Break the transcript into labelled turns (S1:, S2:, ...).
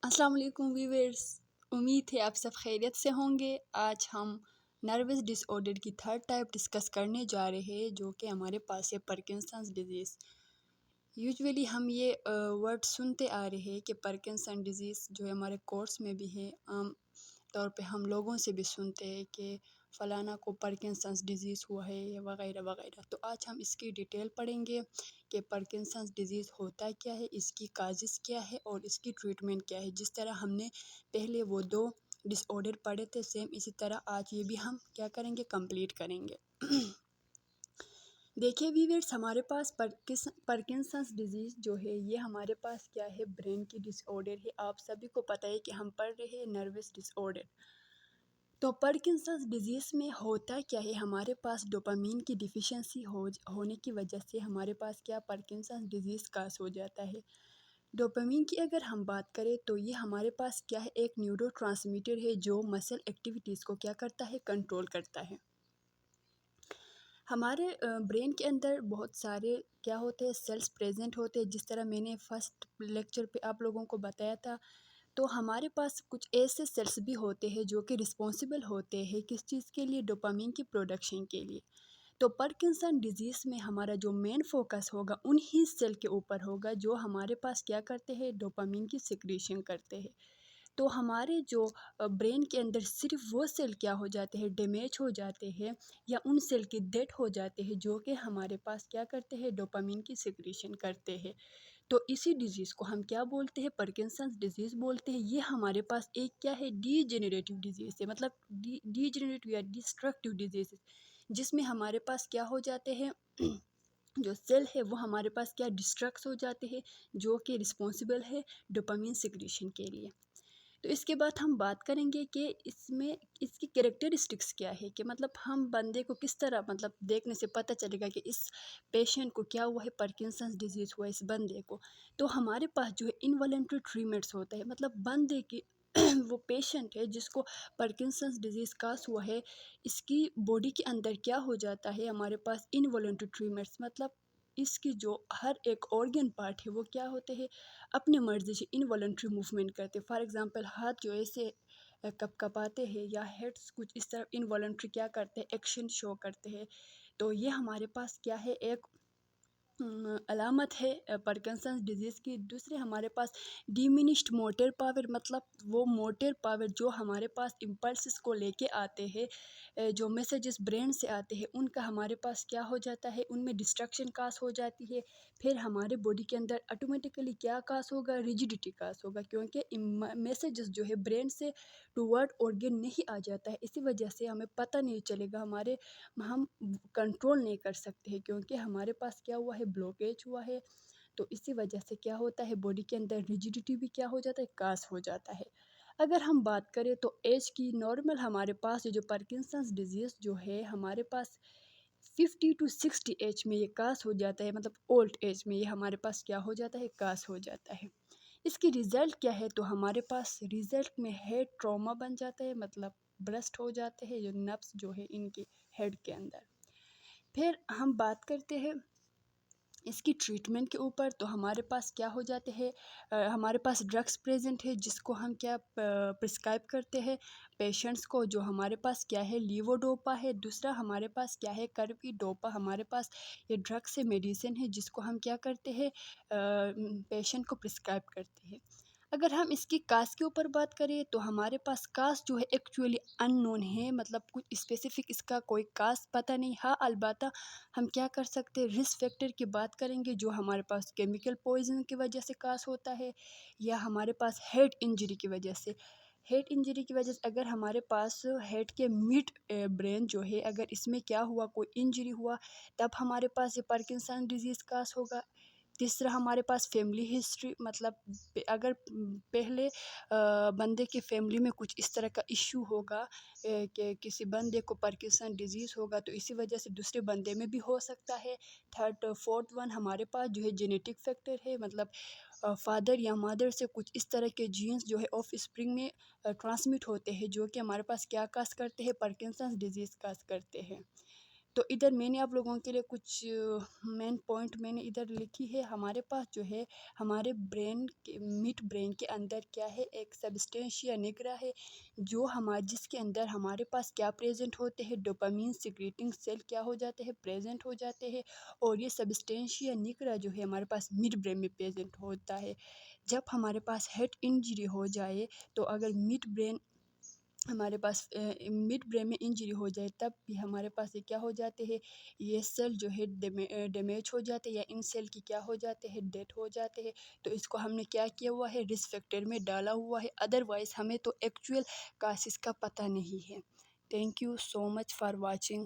S1: السلام علیکم ویورز، امید ہے آپ سب خیریت سے ہوں گے۔ آج ہم نروس ڈس آرڈر کی تھرڈ ٹائپ ڈسکس کرنے جا رہے ہیں، جو کہ ہمارے پاس ہے پارکنسنس ڈیزیز۔ یوجولی ہم یہ ورڈ سنتے آ رہے ہیں کہ پارکنسن ڈیزیز جو ہے ہمارے کورس میں بھی ہے، عام طور پہ ہم لوگوں سے بھی سنتے ہیں کہ فلانا کو پارکنسنس ڈیزیز ہوا ہے یا وغیرہ وغیرہ۔ تو آج ہم اس کی ڈیٹیل پڑھیں گے کہ پارکنسنس ڈیزیز ہوتا کیا ہے، اس کی کازز کیا ہے اور اس کی ٹریٹمنٹ کیا ہے۔ جس طرح ہم نے پہلے وہ دو ڈس آرڈر پڑھے تھے، سیم اسی طرح آج یہ بھی ہم کیا کریں گے، کمپلیٹ کریں گے۔ دیکھیے ویورز، ہمارے پاس پارکنسنس ڈیزیز جو ہے یہ ہمارے پاس کیا ہے، برین کی ڈس آرڈر ہے۔ آپ سبھی کو پتہ ہے کہ ہم پڑھ رہے ہیں نروس ڈس آرڈر۔ تو پارکنسنس ڈیزیز میں ہوتا کیا ہے، ہمارے پاس ڈوپامین کی ڈیفیشنسی ہونے کی وجہ سے ہمارے پاس کیا پارکنسنس ڈیزیز کاز ہو جاتا ہے۔ ڈوپامین کی اگر ہم بات کریں تو یہ ہمارے پاس کیا ہے، ایک نیورو ٹرانسمیٹر ہے جو مسل ایکٹیویٹیز کو کیا کرتا ہے، کنٹرول کرتا ہے۔ ہمارے برین کے اندر بہت سارے کیا ہوتے ہیں، سیلز پریزنٹ ہوتے ہیں۔ جس طرح میں نے فرسٹ لیکچر پہ آپ لوگوں کو بتایا تھا، تو ہمارے پاس کچھ ایسے سیلز بھی ہوتے ہیں جو کہ رسپانسیبل ہوتے ہیں کس چیز کے لیے، ڈوپامین کی پروڈکشن کے لیے۔ تو پارکنسن ڈیزیز میں ہمارا جو مین فوکس ہوگا انہی سیل کے اوپر ہوگا جو ہمارے پاس کیا کرتے ہیں، ڈوپامین کی سیکریشن کرتے ہیں۔ تو ہمارے جو برین کے اندر صرف وہ سیل کیا ہو جاتے ہیں، ڈیمیج ہو جاتے ہیں یا ان سیل کی ڈیتھ ہو جاتے ہیں جو کہ ہمارے پاس کیا کرتے ہیں، ڈوپامین کی سیکریشن کرتے ہیں۔ تو اسی ڈیزیز کو ہم کیا بولتے ہیں، پارکنسنس ڈیزیز بولتے ہیں۔ یہ ہمارے پاس ایک کیا ہے، ڈی جنریٹو ڈیزیز ہے، مطلب ڈی جنریٹو یا ڈسٹرکٹیو ڈیزیز، جس میں ہمارے پاس کیا ہو جاتے ہیں، جو سیل ہے وہ ہمارے پاس کیا ڈسٹرکٹس ہو جاتے ہیں جو کہ رسپانسیبل ہے ڈوپامین سیکریشن کے لیے۔ تو اس کے بعد ہم بات کریں گے کہ اس میں اس کی کریکٹرسٹکس کیا ہے، کہ مطلب ہم بندے کو کس طرح مطلب دیکھنے سے پتہ چلے گا کہ اس پیشنٹ کو کیا ہوا ہے، پارکنسنس ڈیزیز ہوا ہے اس بندے کو۔ تو ہمارے پاس جو ہے انوالنٹری ٹریٹمنٹس ہوتا ہے، مطلب بندے کی وہ پیشنٹ ہے جس کو پارکنسنس ڈیزیز کاز ہوا ہے، اس کی باڈی کے اندر کیا ہو جاتا ہے، ہمارے پاس انوالنٹری ٹریٹمنٹس، مطلب اس کی جو ہر ایک آرگن پارٹ ہے وہ کیا ہوتے ہیں، اپنے مرضی سے انوالنٹری موومنٹ کرتے ہیں۔ فار ایگزامپل ہاتھ جو ایسے کپ کپاتے ہیں یا ہیڈس کچھ اس طرح انوالنٹری کیا کرتے ہیں، ایکشن شو کرتے ہیں۔ تو یہ ہمارے پاس کیا ہے، ایک علامت ہے پارکنسنس ڈیزیز کی۔ دوسرے ہمارے پاس ڈیمینشڈ موٹر پاور، مطلب وہ موٹر پاور جو ہمارے پاس امپلسز کو لے کے آتے ہیں، جو میسیجز برین سے آتے ہیں، ان کا ہمارے پاس کیا ہو جاتا ہے، ان میں ڈسٹرکشن کاز ہو جاتی ہے۔ پھر ہمارے باڈی کے اندر آٹومیٹیکلی کیا کاز ہوگا، ریجیڈیٹی کاز ہوگا، کیونکہ میسیجز جو ہے برین سے ٹورڈ آرگن نہیں آ جاتا ہے۔ اسی وجہ سے ہمیں پتہ نہیں چلے گا، ہم کنٹرول نہیں کر سکتے ہیں کیونکہ ہمارے پاس کیا ہوا ہے، بلوکیج ہوا ہے۔ تو اسی وجہ سے کیا ہوتا ہے، باڈی کے اندر ریجیڈیٹی بھی کیا ہو جاتا ہے، کاز ہو جاتا ہے۔ اگر ہم بات کریں تو ایج کی، نارمل ہمارے پاس جو پارکنسنس ڈیزیز جو ہے ہمارے پاس 50 to 60 ایج میں یہ کاز ہو جاتا ہے، مطلب اولڈ ایج میں یہ ہمارے پاس کیا ہو جاتا ہے، کاز ہو جاتا ہے۔ اس کی ریزلٹ کیا ہے، تو ہمارے پاس ریزلٹ میں ہیڈ ٹراما بن جاتا ہے، مطلب برسٹ ہو جاتے ہیں جو نروز جو ہے ان کے ہیڈ کے اندر۔ پھر ہم بات کرتے ہیں اس کی ٹریٹمنٹ کے اوپر، تو ہمارے پاس کیا ہو جاتے ہیں، ہمارے پاس ڈرگس پریزنٹ ہے جس کو ہم کیا پرسکرائب کرتے ہیں پیشنٹس کو، جو ہمارے پاس کیا ہے، لیووڈوپا ہے۔ دوسرا ہمارے پاس کیا ہے، کربیڈوپا، ہمارے پاس یہ ڈرگس سے میڈیسن ہے جس کو ہم کیا کرتے ہیں، پیشنٹ کو پرسکرائب کرتے ہیں۔ اگر ہم اس کی کاز کے اوپر بات کریں تو ہمارے پاس کاز جو ہے ایکچولی ان نون ہے، مطلب کچھ اسپیسیفک اس کا کوئی کاز پتہ نہیں۔ ہاں البتہ ہم کیا کر سکتے ہیں، رسک فیکٹر کی بات کریں گے جو ہمارے پاس کیمیکل پوائزن کی وجہ سے کاز ہوتا ہے، یا ہمارے پاس ہیڈ انجری کی وجہ سے۔ ہیڈ انجری کی وجہ سے اگر ہمارے پاس ہیڈ کے مڈ برین جو ہے، اگر اس میں کیا ہوا، کوئی انجری ہوا، تب ہمارے پاس یہ پارکنسن ڈیزیز کاز ہوگا۔ تیسرا ہمارے پاس فیملی ہسٹری، مطلب اگر پہلے بندے کے فیملی میں کچھ اس طرح کا ایشو ہوگا کہ کسی بندے کو پارکنسن ڈیزیز ہوگا، تو اسی وجہ سے دوسرے بندے میں بھی ہو سکتا ہے۔ تھرڈ فورتھ ون ہمارے پاس جو ہے جینیٹک فیکٹر ہے، مطلب فادر یا مادر سے کچھ اس طرح کے جینز جو ہے آف اسپرنگ میں ٹرانسمٹ ہوتے ہیں جو کہ ہمارے پاس کیا کاز کرتے ہیں، پارکنسن ڈیزیز کاز کرتے ہیں۔ تو ادھر میں نے آپ لوگوں کے لیے کچھ مین پوائنٹ میں نے ادھر لکھی ہے. ہمارے پاس جو ہے ہمارے برین کے مڈ برین کے اندر کیا ہے، ایک سبسٹینشیا نگرا ہے جو جس کے اندر ہمارے پاس کیا پریزنٹ ہوتے ہیں، ڈوپامین سیکریٹنگ سیل کیا ہو جاتے ہیں، پریزنٹ ہو جاتے ہیں. اور یہ سبسٹینشیا نگرا جو ہے ہمارے پاس مڈ برین میں پریزنٹ ہوتا ہے. جب ہمارے پاس ہیڈ انجری ہو جائے تو اگر ہمارے پاس مڈ برین میں انجری ہو جائے تب بھی ہمارے پاس یہ کیا ہو جاتے ہیں، یہ سیل جو ہے ڈیمیج ہو جاتے ہیں، یا ان سیل کی کیا ہو جاتے ہیں، ڈیتھ ہو جاتے ہیں. تو اس کو ہم نے کیا کیا ہوا ہے، رسک فیکٹر میں ڈالا ہوا ہے. ادروائز ہمیں تو ایکچوئل کاسز کا پتہ نہیں ہے. Thank you so much for watching.